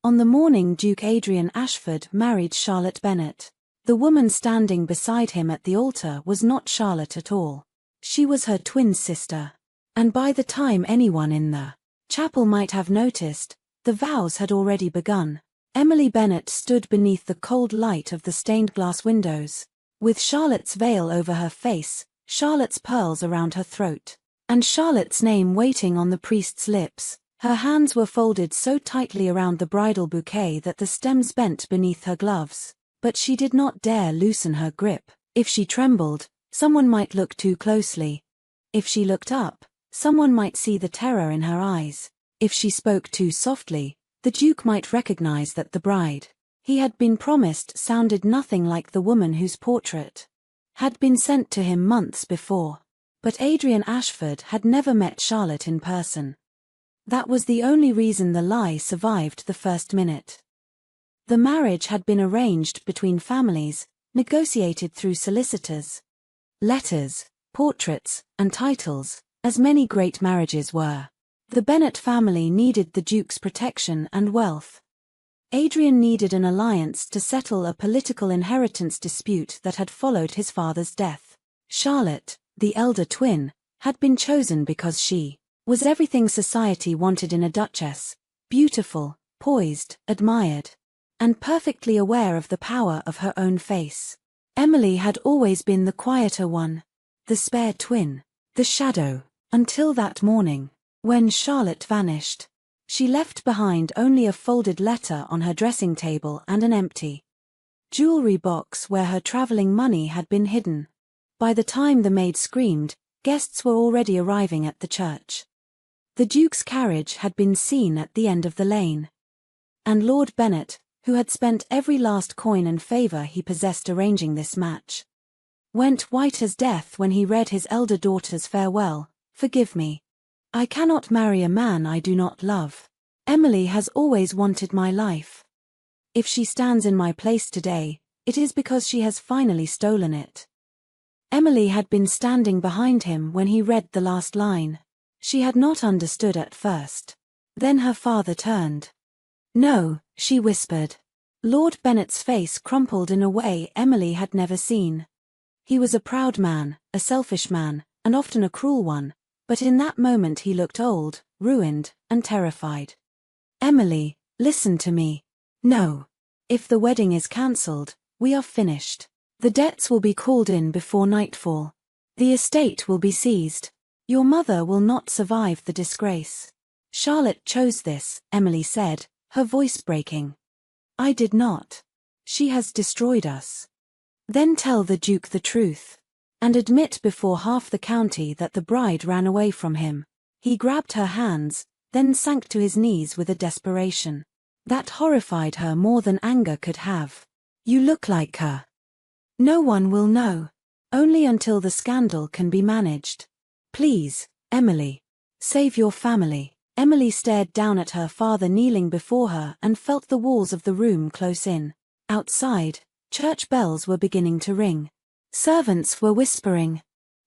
On the morning Duke Adrian Ashford married Charlotte Bennet, the woman standing beside him at the altar was not Charlotte at all. She was her twin sister. And by the time anyone in the chapel might have noticed, the vows had already begun. Emily Bennet stood beneath the cold light of the stained glass windows, with Charlotte's veil over her face, Charlotte's pearls around her throat, and Charlotte's name waiting on the priest's lips. Her hands were folded so tightly around the bridal bouquet that the stems bent beneath her gloves. But she did not dare loosen her grip. If she trembled, someone might look too closely. If she looked up, someone might see the terror in her eyes. If she spoke too softly, the Duke might recognize that the bride he had been promised sounded nothing like the woman whose portrait had been sent to him months before. But Adrian Ashford had never met Charlotte in person. That was the only reason the lie survived the first minute. The marriage had been arranged between families, negotiated through solicitors. Letters, portraits, and titles, as many great marriages were. The Bennet family needed the Duke's protection and wealth. Adrian needed an alliance to settle a political inheritance dispute that had followed his father's death. Charlotte, the elder twin, had been chosen because she was everything society wanted in a duchess: beautiful, poised, admired, and perfectly aware of the power of her own face. Emily had always been the quieter one, the spare twin, the shadow, until that morning, when Charlotte vanished. She left behind only a folded letter on her dressing table and an empty jewelry box where her traveling money had been hidden. By the time the maid screamed, guests were already arriving at the church. The Duke's carriage had been seen at the end of the lane. And Lord Bennet, who had spent every last coin and favour he possessed arranging this match, went white as death when he read his elder daughter's farewell. "Forgive me. I cannot marry a man I do not love. Emily has always wanted my life. If she stands in my place today, it is because she has finally stolen it." Emily had been standing behind him when he read the last line. She had not understood at first. Then her father turned. "No," she whispered. Lord Bennet's face crumpled in a way Emily had never seen. He was a proud man, a selfish man, and often a cruel one, but in that moment he looked old, ruined, and terrified. "Emily, listen to me. No. If the wedding is cancelled, we are finished. The debts will be called in before nightfall. The estate will be seized. Your mother will not survive the disgrace." "Charlotte chose this," Emily said, her voice breaking. "I did not. She has destroyed us." "Then tell the Duke the truth. And admit before half the county that the bride ran away from him." He grabbed her hands, then sank to his knees with a desperation that horrified her more than anger could have. "You look like her. No one will know. Only until the scandal can be managed. Please, Emily. Save your family." Emily stared down at her father kneeling before her and felt the walls of the room close in. Outside, church bells were beginning to ring. Servants were whispering.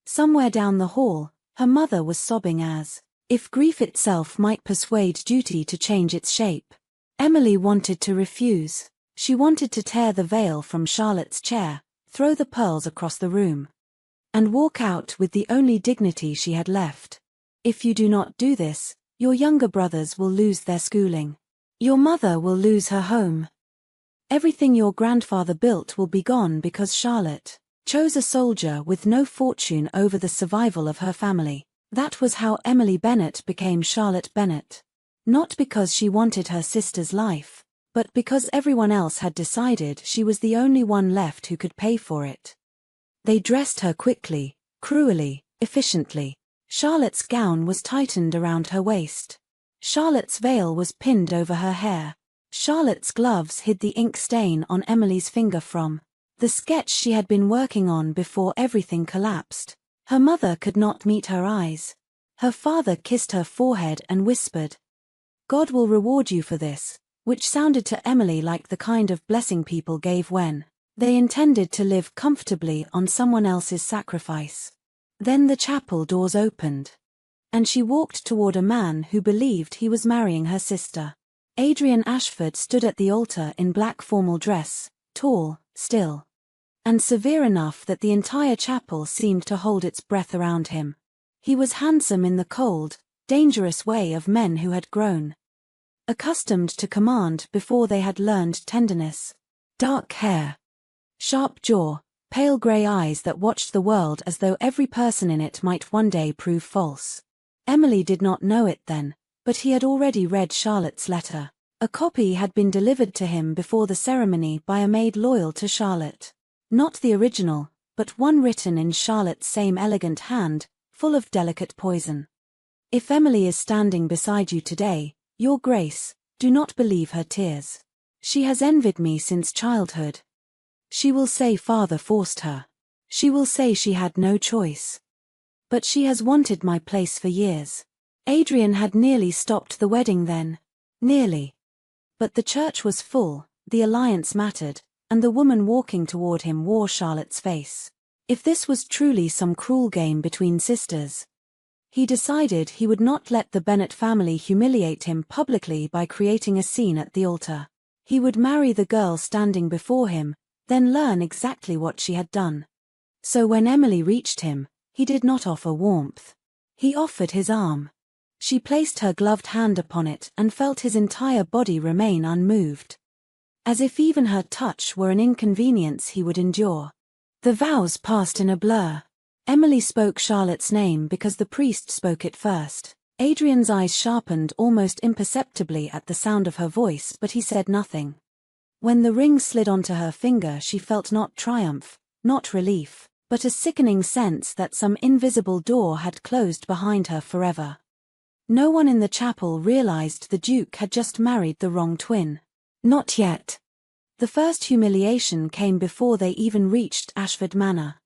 Somewhere down the hall, her mother was sobbing as if grief itself might persuade duty to change its shape. Emily wanted to refuse. She wanted to tear the veil from Charlotte's chair, throw the pearls across the room, and walk out with the only dignity she had left. "If you do not do this, your younger brothers will lose their schooling. Your mother will lose her home. Everything your grandfather built will be gone because Charlotte chose a soldier with no fortune over the survival of her family." That was how Emily Bennet became Charlotte Bennet. Not because she wanted her sister's life, but because everyone else had decided she was the only one left who could pay for it. They dressed her quickly, cruelly, efficiently. Charlotte's gown was tightened around her waist. Charlotte's veil was pinned over her hair. Charlotte's gloves hid the ink stain on Emily's finger from the sketch she had been working on before everything collapsed. Her mother could not meet her eyes. Her father kissed her forehead and whispered, "God will reward you for this," which sounded to Emily like the kind of blessing people gave when they intended to live comfortably on someone else's sacrifice. Then the chapel doors opened, and she walked toward a man who believed he was marrying her sister. Adrian Ashford stood at the altar in black formal dress, tall, still, and severe enough that the entire chapel seemed to hold its breath around him. He was handsome in the cold, dangerous way of men who had grown accustomed to command before they had learned tenderness. Dark hair, sharp jaw, pale grey eyes that watched the world as though every person in it might one day prove false. Emily did not know it then, but he had already read Charlotte's letter. A copy had been delivered to him before the ceremony by a maid loyal to Charlotte. Not the original, but one written in Charlotte's same elegant hand, full of delicate poison. If Emily is standing beside you today, Your Grace, do not believe her tears. She has envied me since childhood. She will say father forced her. She will say she had no choice. But she has wanted my place for years. Adrian had nearly stopped the wedding then. Nearly. But the church was full, the alliance mattered, and the woman walking toward him wore Charlotte's face. If this was truly some cruel game between sisters, he decided he would not let the Bennet family humiliate him publicly by creating a scene at the altar. He would marry the girl standing before him, then learn exactly what she had done. So when Emily reached him, he did not offer warmth. He offered his arm. She placed her gloved hand upon it and felt his entire body remain unmoved. As if even her touch were an inconvenience he would endure. The vows passed in a blur. Emily spoke Charlotte's name because the priest spoke it first. Adrian's eyes sharpened almost imperceptibly at the sound of her voice, but he said nothing. When the ring slid onto her finger, she felt not triumph, not relief, but a sickening sense that some invisible door had closed behind her forever. No one in the chapel realized the Duke had just married the wrong twin. Not yet. The first humiliation came before they even reached Ashford Manor.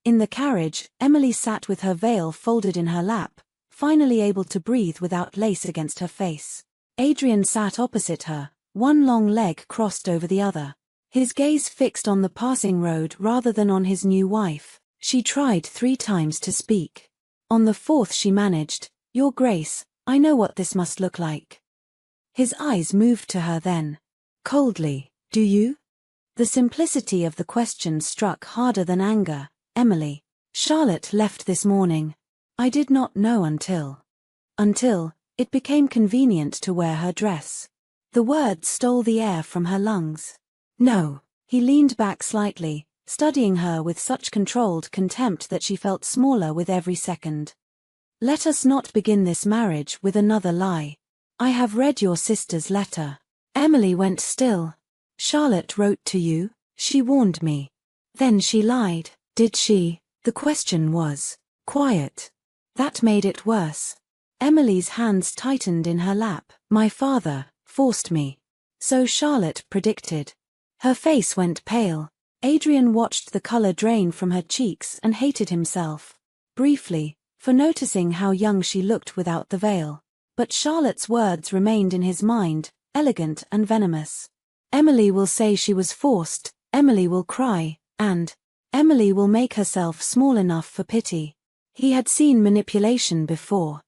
In the carriage, Emily sat with her veil folded in her lap, finally able to breathe without lace against her face. Adrian sat opposite her, one long leg crossed over the other, his gaze fixed on the passing road rather than on his new wife. She tried 3 times to speak. On the 4th she managed, "Your Grace, I know what this must look like." His eyes moved to her then. Coldly, "Do you?" The simplicity of the question struck harder than anger. "Emily, Charlotte left this morning. I did not know until it became convenient to wear her dress." The words stole the air from her lungs. "No." He leaned back slightly, studying her with such controlled contempt that she felt smaller with every second. "Let us not begin this marriage with another lie. I have read your sister's letter." Emily went still. "Charlotte wrote to you? She warned me." "Then she lied, did she?" The question was quiet. That made it worse. Emily's hands tightened in her lap. "My father forced me." So Charlotte predicted. Her face went pale. Adrian watched the color drain from her cheeks and hated himself, briefly, for noticing how young she looked without the veil. But Charlotte's words remained in his mind, elegant and venomous. "Emily will say she was forced, Emily will cry, and Emily will make herself small enough for pity." He had seen manipulation before.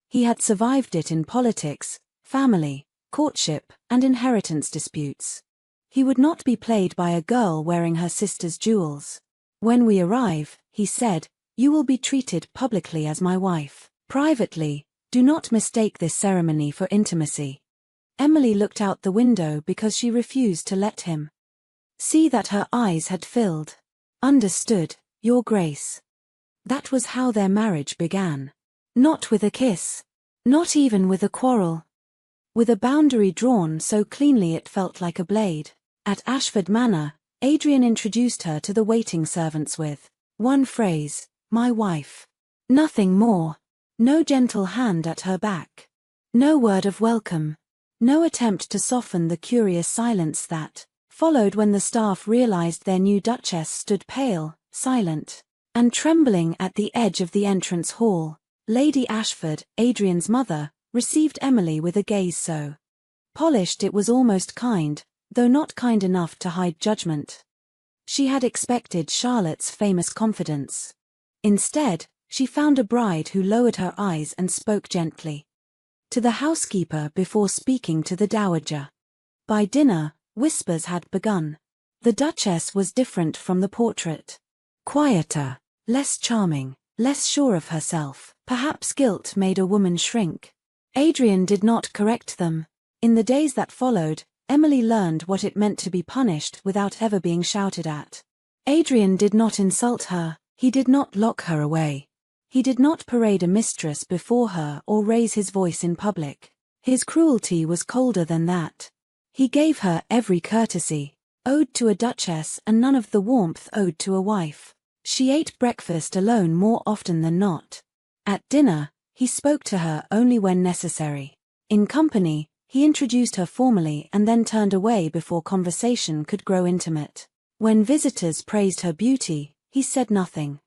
He had survived it in politics, family, courtship, and inheritance disputes. He would not be played by a girl wearing her sister's jewels. "When we arrive," he said, "you will be treated publicly as my wife. Privately, do not mistake this ceremony for intimacy." Emily looked out the window because she refused to let him see that her eyes had filled. "Understood, Your Grace." That was how their marriage began. Not with a kiss. Not even with a quarrel. With a boundary drawn so cleanly it felt like a blade. At Ashford Manor, Adrian introduced her to the waiting servants with one phrase, "My wife." Nothing more. No gentle hand at her back. No word of welcome. No attempt to soften the curious silence that followed when the staff realized their new duchess stood pale, silent, and trembling at the edge of the entrance hall. Lady Ashford, Adrian's mother, received Emily with a gaze so polished it was almost kind, though not kind enough to hide judgment. She had expected Charlotte's famous confidence. Instead, she found a bride who lowered her eyes and spoke gently. to the housekeeper before speaking to the dowager. By dinner, whispers had begun. The Duchess was different from the portrait. Quieter, less charming, less sure of herself. Perhaps guilt made a woman shrink. Adrian did not correct them. In the days that followed, Emily learned what it meant to be punished without ever being shouted at. Adrian did not insult her, he did not lock her away. He did not parade a mistress before her or raise his voice in public. His cruelty was colder than that. He gave her every courtesy, owed to a duchess, and none of the warmth owed to a wife. She ate breakfast alone more often than not. At dinner, he spoke to her only when necessary. In company, he introduced her formally and then turned away before conversation could grow intimate. When visitors praised her beauty, he said nothing.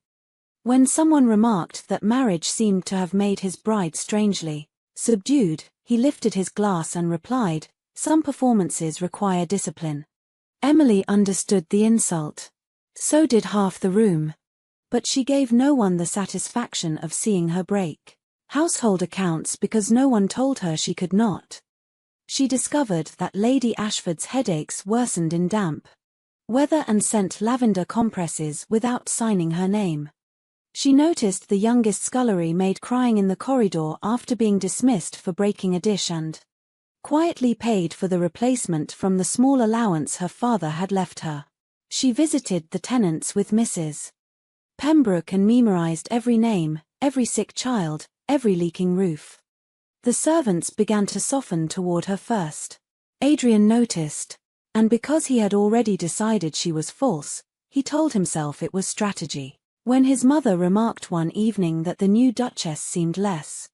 When someone remarked that marriage seemed to have made his bride strangely subdued, he lifted his glass and replied, "Some performances require discipline." Emily understood the insult. So did half the room. But she gave no one the satisfaction of seeing her break. Household accounts because no one told her she could not. She discovered that Lady Ashford's headaches worsened in damp weather and sent lavender compresses without signing her name. She noticed the youngest scullery maid crying in the corridor after being dismissed for breaking a dish and quietly paid for the replacement from the small allowance her father had left her. She visited the tenants with Mrs. Pembroke and memorized every name, every sick child, every leaking roof. The servants began to soften toward her first. Adrian noticed, and because he had already decided she was false, he told himself it was strategy. When his mother remarked one evening that the new Duchess seemed less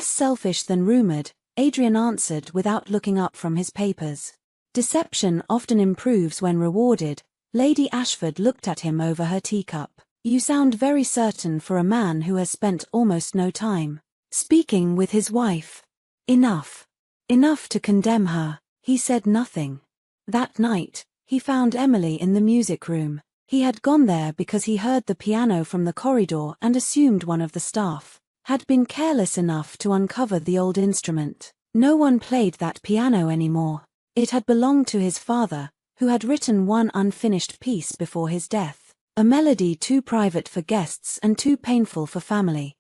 selfish than rumored, Adrian answered without looking up from his papers. Deception often improves when rewarded. Lady Ashford looked at him over her teacup. "You sound very certain for a man who has spent almost no time speaking with his wife." Enough to condemn her. He said nothing. That night, he found Emily in the music room. He had gone there because he heard the piano from the corridor and assumed one of the staff had been careless enough to uncover the old instrument. No one played that piano anymore. It had belonged to his father, who had written one unfinished piece before his death, a melody too private for guests and too painful for family.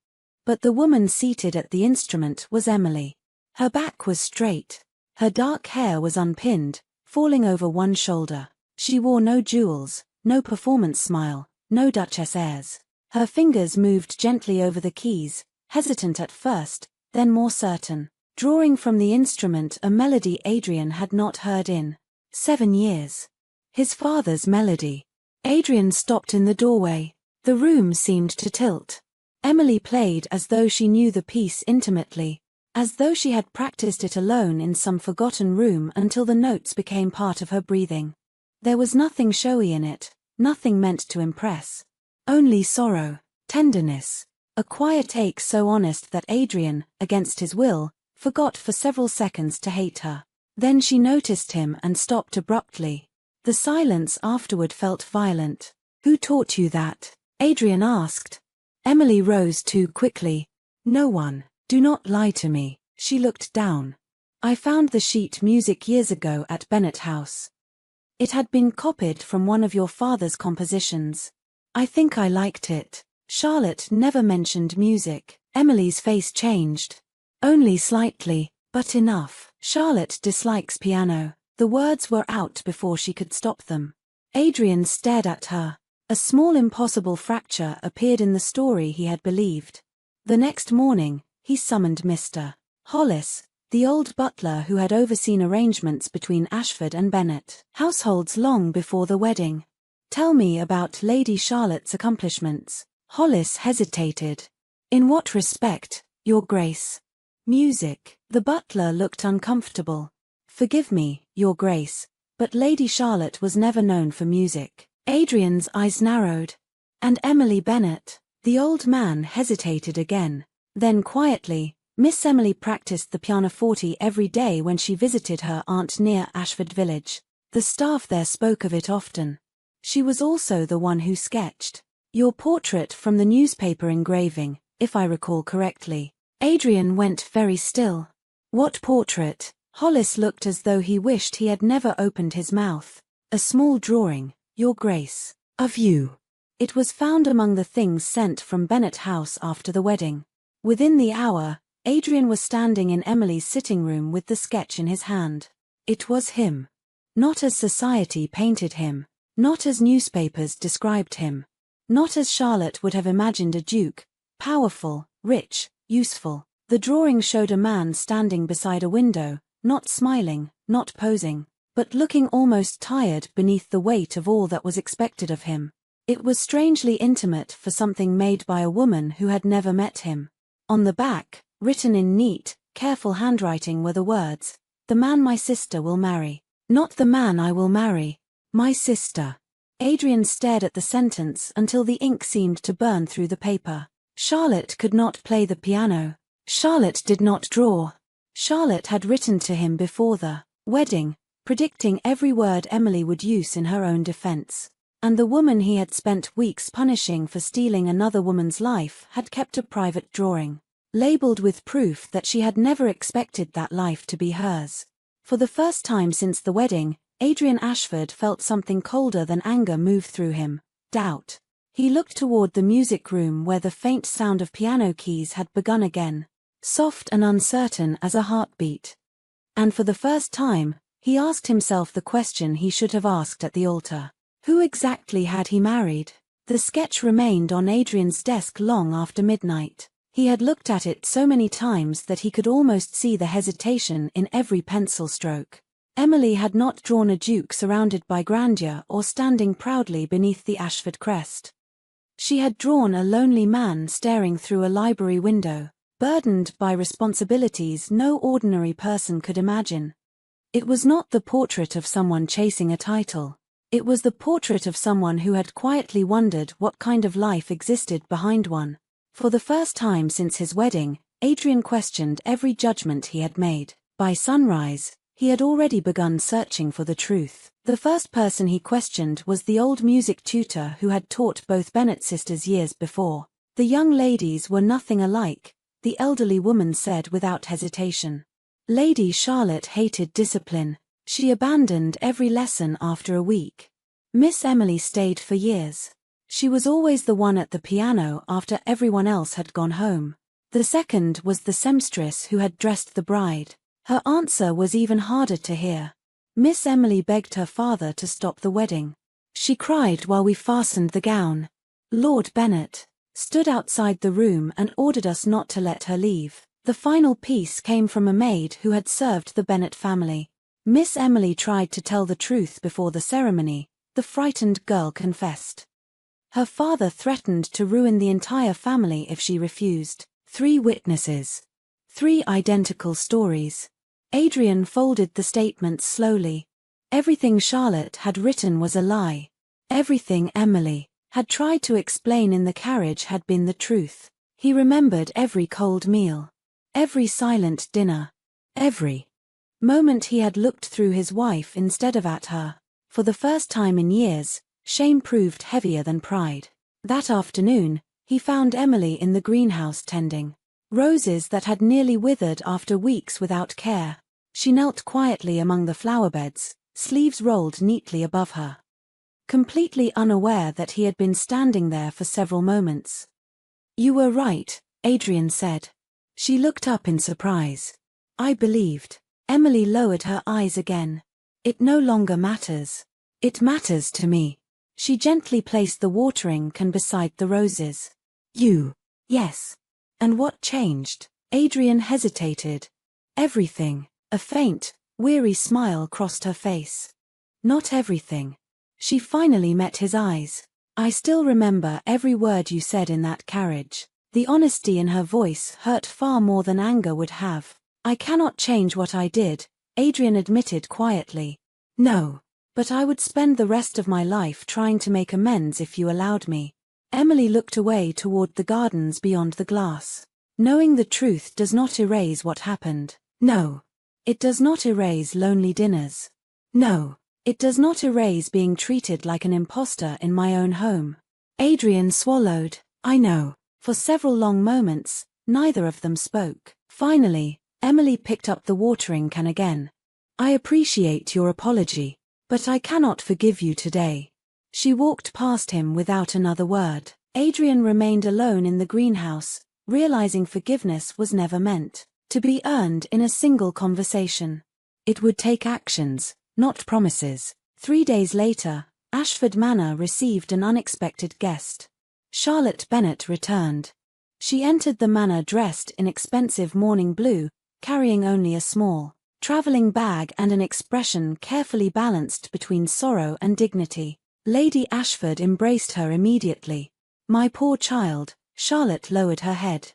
But the woman seated at the instrument was Emily. Her back was straight. Her dark hair was unpinned, falling over one shoulder. She wore no jewels, no performance smile, no Duchess airs. Her fingers moved gently over the keys, hesitant at first, then more certain, drawing from the instrument a melody Adrian had not heard in 7 years. His father's melody. Adrian stopped in the doorway. The room seemed to tilt. Emily played as though she knew the piece intimately, as though she had practiced it alone in some forgotten room until the notes became part of her breathing. There was nothing showy in it, nothing meant to impress. Only sorrow, tenderness, a quiet ache so honest that Adrian, against his will, forgot for several seconds to hate her. Then she noticed him and stopped abruptly. The silence afterward felt violent. "Who taught you that?" Adrian asked. Emily rose too quickly. "No one. Do not lie to me." She looked down. "I found the sheet music years ago at Bennet House. It had been copied from one of your father's compositions. I think I liked it." Charlotte never mentioned music. Emily's face changed. "Only slightly, but enough. Charlotte dislikes piano." The words were out before she could stop them. Adrian stared at her. A small impossible fracture appeared in the story he had believed. The next morning, he summoned Mr. Hollis, the old butler who had overseen arrangements between Ashford and Bennet households long before the wedding. "Tell me about Lady Charlotte's accomplishments." Hollis hesitated. "In what respect, Your Grace?" "Music." The butler looked uncomfortable. "Forgive me, Your Grace, but Lady Charlotte was never known for music." Adrian's eyes narrowed. "And Emily Bennet?" The old man hesitated again. Then quietly, Miss Emily practiced the pianoforte every day when she visited her aunt near Ashford Village. The staff there spoke of it often. She was also the one who sketched your portrait from the newspaper engraving, if I recall correctly. Adrian went very still. What portrait? Hollis looked as though he wished he had never opened his mouth. A small drawing, Your Grace, of you. It was found among the things sent from Bennet House after the wedding. Within the hour, Adrian was standing in Emily's sitting room with the sketch in his hand. It was him. Not as society painted him. Not as newspapers described him. Not as Charlotte would have imagined a duke, powerful, rich, useful. The drawing showed a man standing beside a window, not smiling, not posing, but looking almost tired beneath the weight of all that was expected of him. It was strangely intimate for something made by a woman who had never met him. On the back, written in neat, careful handwriting were the words, "The man my sister will marry. Not the man I will marry. My sister." Adrian stared at the sentence until the ink seemed to burn through the paper. Charlotte could not play the piano. Charlotte did not draw. Charlotte had written to him before the wedding, predicting every word Emily would use in her own defense. And the woman he had spent weeks punishing for stealing another woman's life had kept a private drawing, labeled with proof that she had never expected that life to be hers. For the first time since the wedding, Adrian Ashford felt something colder than anger move through him, doubt. He looked toward the music room where the faint sound of piano keys had begun again, soft and uncertain as a heartbeat. And for the first time, he asked himself the question he should have asked at the altar. Who exactly had he married? The sketch remained on Adrian's desk long after midnight. He had looked at it so many times that he could almost see the hesitation in every pencil stroke. Emily had not drawn a duke surrounded by grandeur or standing proudly beneath the Ashford crest. She had drawn a lonely man staring through a library window, burdened by responsibilities no ordinary person could imagine. It was not the portrait of someone chasing a title. It was the portrait of someone who had quietly wondered what kind of life existed behind one. For the first time since his wedding, Adrian questioned every judgment he had made. By sunrise, he had already begun searching for the truth. The first person he questioned was the old music tutor who had taught both Bennet sisters years before. The young ladies were nothing alike, the elderly woman said without hesitation. Lady Charlotte hated discipline. She abandoned every lesson after a week. Miss Emily stayed for years. She was always the one at the piano after everyone else had gone home. The second was the seamstress who had dressed the bride. Her answer was even harder to hear. Miss Emily begged her father to stop the wedding. She cried while we fastened the gown. Lord Bennet stood outside the room and ordered us not to let her leave. The final piece came from a maid who had served the Bennet family. Miss Emily tried to tell the truth before the ceremony, the frightened girl confessed. Her father threatened to ruin the entire family if she refused. 3 witnesses. 3 identical stories. Adrian folded the statements slowly. Everything Charlotte had written was a lie. Everything Emily had tried to explain in the carriage had been the truth. He remembered every cold meal. Every silent dinner. Every moment he had looked through his wife instead of at her. For the first time in years, shame proved heavier than pride. That afternoon, he found Emily in the greenhouse tending roses that had nearly withered after weeks without care. She knelt quietly among the flower beds, sleeves rolled neatly above her, completely unaware that he had been standing there for several moments. "You were right," Adrian said. She looked up in surprise. "I believed." Emily lowered her eyes again. "It no longer matters. It matters to me." She gently placed the watering can beside the roses. "You." "Yes." "And what changed?" Adrian hesitated. "Everything." A faint, weary smile crossed her face. "Not everything." She finally met his eyes. "I still remember every word you said in that carriage." The honesty in her voice hurt far more than anger would have. "I cannot change what I did," Adrian admitted quietly. "No. But I would spend the rest of my life trying to make amends if you allowed me." Emily looked away toward the gardens beyond the glass. "Knowing the truth does not erase what happened. No. It does not erase lonely dinners. No. It does not erase being treated like an imposter in my own home." Adrian swallowed. "I know." For several long moments, neither of them spoke. Finally, Emily picked up the watering can again. I appreciate your apology, but I cannot forgive you today. She walked past him without another word. Adrian remained alone in the greenhouse, realizing forgiveness was never meant to be earned in a single conversation. It would take actions, not promises. 3 days later, Ashford Manor received an unexpected guest. Charlotte Bennet returned. She entered the manor dressed in expensive mourning blue, carrying only a small traveling bag and an expression carefully balanced between sorrow and dignity. Lady Ashford embraced her immediately. My poor child, Charlotte lowered her head.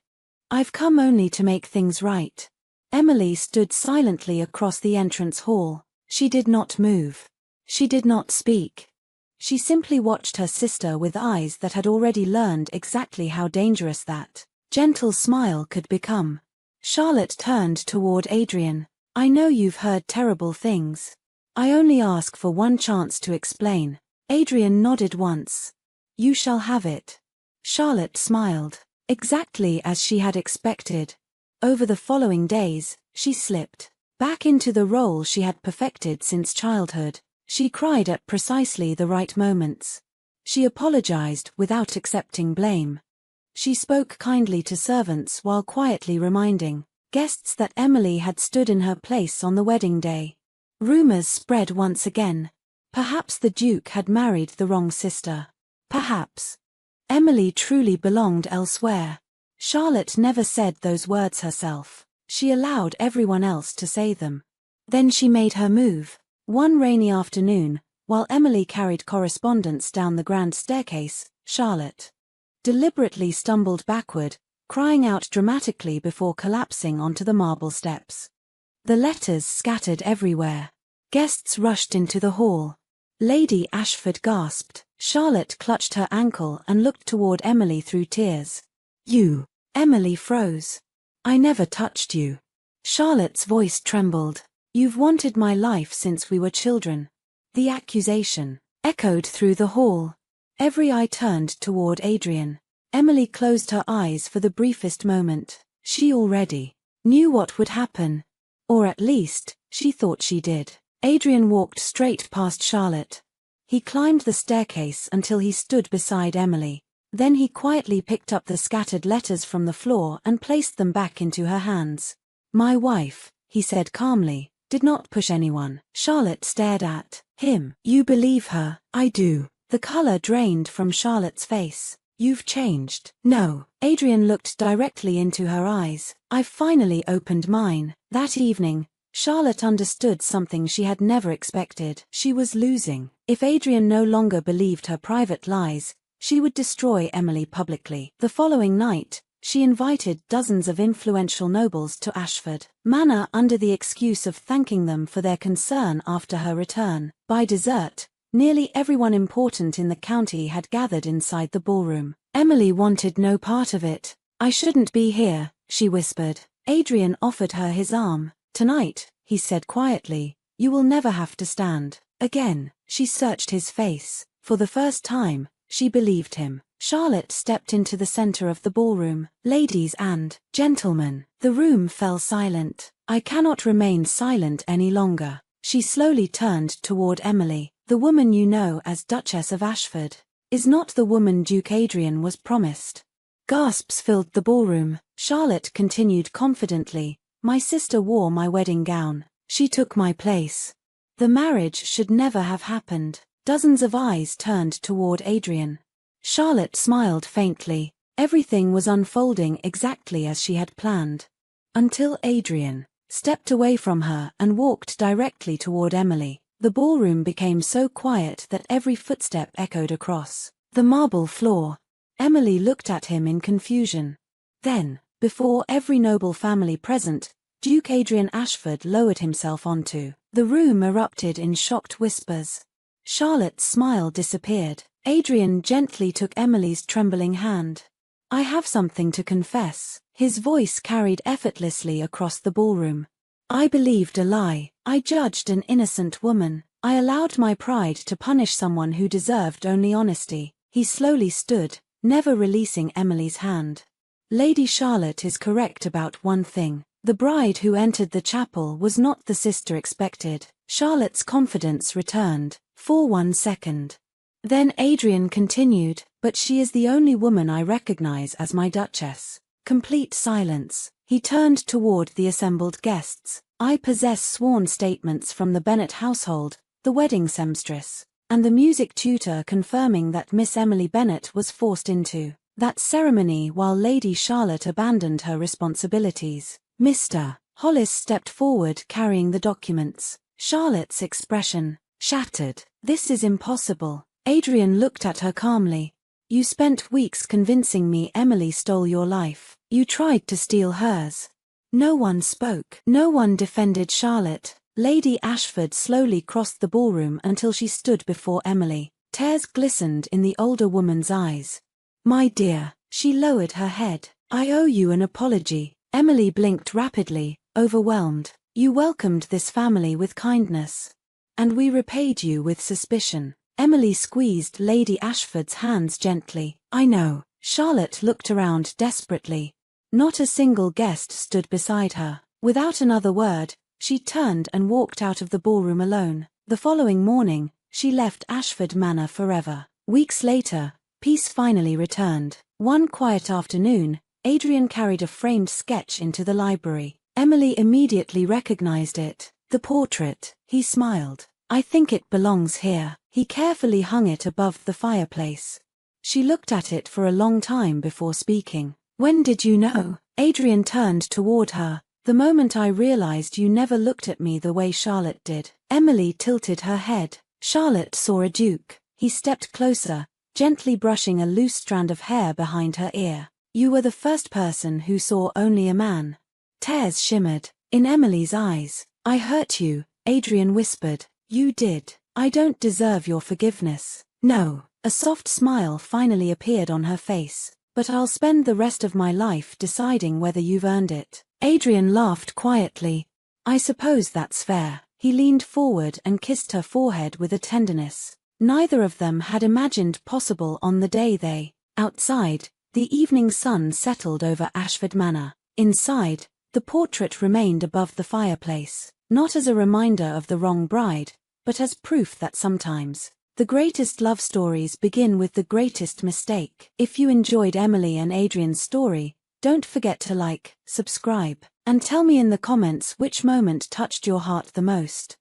I've come only to make things right. Emily stood silently across the entrance hall. She did not move. She did not speak. She simply watched her sister with eyes that had already learned exactly how dangerous that gentle smile could become. Charlotte turned toward Adrian. I know you've heard terrible things. I only ask for one chance to explain. Adrian nodded once. You shall have it. Charlotte smiled, exactly as she had expected. Over the following days, she slipped back into the role she had perfected since childhood. She cried at precisely the right moments. She apologized without accepting blame. She spoke kindly to servants while quietly reminding guests that Emily had stood in her place on the wedding day. Rumors spread once again. Perhaps the Duke had married the wrong sister. Perhaps Emily truly belonged elsewhere. Charlotte never said those words herself. She allowed everyone else to say them. Then she made her move. One rainy afternoon, while Emily carried correspondence down the grand staircase, Charlotte deliberately stumbled backward, crying out dramatically before collapsing onto the marble steps. The letters scattered everywhere. Guests rushed into the hall. Lady Ashford gasped. Charlotte clutched her ankle and looked toward Emily through tears. You. Emily froze. I never touched you. Charlotte's voice trembled. You've wanted my life since we were children. The accusation echoed through the hall. Every eye turned toward Adrian. Emily closed her eyes for the briefest moment. She already knew what would happen. Or at least, she thought she did. Adrian walked straight past Charlotte. He climbed the staircase until he stood beside Emily. Then he quietly picked up the scattered letters from the floor and placed them back into her hands. My wife, he said calmly, did not push anyone. Charlotte stared at him. You believe her? I do. The color drained from Charlotte's face. You've changed. No. Adrian looked directly into her eyes. I've finally opened mine. That evening, Charlotte understood something she had never expected. She was losing. If Adrian no longer believed her private lies, she would destroy Emily publicly. The following night, she invited dozens of influential nobles to Ashford Manor under the excuse of thanking them for their concern after her return. By dessert, nearly everyone important in the county had gathered inside the ballroom. Emily wanted no part of it. I shouldn't be here, she whispered. Adrian offered her his arm. Tonight, he said quietly, you will never have to stand. Again, she searched his face. For the first time, she believed him. Charlotte stepped into the center of the ballroom. Ladies and gentlemen, the room fell silent. I cannot remain silent any longer. She slowly turned toward Emily. The woman you know as Duchess of Ashford is not the woman Duke Adrian was promised. Gasps filled the ballroom. Charlotte continued confidently. My sister wore my wedding gown. She took my place. The marriage should never have happened. Dozens of eyes turned toward Adrian. Charlotte smiled faintly. Everything was unfolding exactly as she had planned. Until Adrian stepped away from her and walked directly toward Emily. The ballroom became so quiet that every footstep echoed across the marble floor. Emily looked at him in confusion. Then, before every noble family present, Duke Adrian Ashford lowered himself onto the room. Erupted in shocked whispers. Charlotte's smile disappeared. Adrian gently took Emily's trembling hand. I have something to confess. His voice carried effortlessly across the ballroom. I believed a lie. I judged an innocent woman. I allowed my pride to punish someone who deserved only honesty. He slowly stood, never releasing Emily's hand. Lady Charlotte is correct about one thing. The bride who entered the chapel was not the sister expected. Charlotte's confidence returned, for 1 second. Then Adrian continued, "But she is the only woman I recognize as my Duchess." Complete silence. He turned toward the assembled guests. "I possess sworn statements from the Bennet household, the wedding seamstress, and the music tutor confirming that Miss Emily Bennet was forced into that ceremony while Lady Charlotte abandoned her responsibilities." Mr. Hollis stepped forward carrying the documents. Charlotte's expression shattered. "This is impossible." Adrian looked at her calmly. "You spent weeks convincing me Emily stole your life. You tried to steal hers." No one spoke. No one defended Charlotte. Lady Ashford slowly crossed the ballroom until she stood before Emily. Tears glistened in the older woman's eyes. "My dear," she lowered her head, "I owe you an apology." Emily blinked rapidly, overwhelmed. "You welcomed this family with kindness, and we repaid you with suspicion." Emily squeezed Lady Ashford's hands gently. "I know." Charlotte looked around desperately. Not a single guest stood beside her. Without another word, she turned and walked out of the ballroom alone. The following morning, she left Ashford Manor forever. Weeks later, peace finally returned. One quiet afternoon, Adrian carried a framed sketch into the library. Emily immediately recognized it. "The portrait," he smiled. "I think it belongs here." He carefully hung it above the fireplace. She looked at it for a long time before speaking. "When did you know?" Adrian turned toward her. "The moment I realized you never looked at me the way Charlotte did." Emily tilted her head. Charlotte saw a duke. He stepped closer, gently brushing a loose strand of hair behind her ear. "You were the first person who saw only a man." Tears shimmered in Emily's eyes. "I hurt you," Adrian whispered. "You did. I don't deserve your forgiveness." "No." A soft smile finally appeared on her face. "But I'll spend the rest of my life deciding whether you've earned it." Adrian laughed quietly. "I suppose that's fair." He leaned forward and kissed her forehead with a tenderness neither of them had imagined possible on the day they. Outside, the evening sun settled over Ashford Manor. Inside, the portrait remained above the fireplace, not as a reminder of the wrong bride, but as proof that sometimes the greatest love stories begin with the greatest mistake. If you enjoyed Emily and Adrian's story, don't forget to like, subscribe, and tell me in the comments which moment touched your heart the most.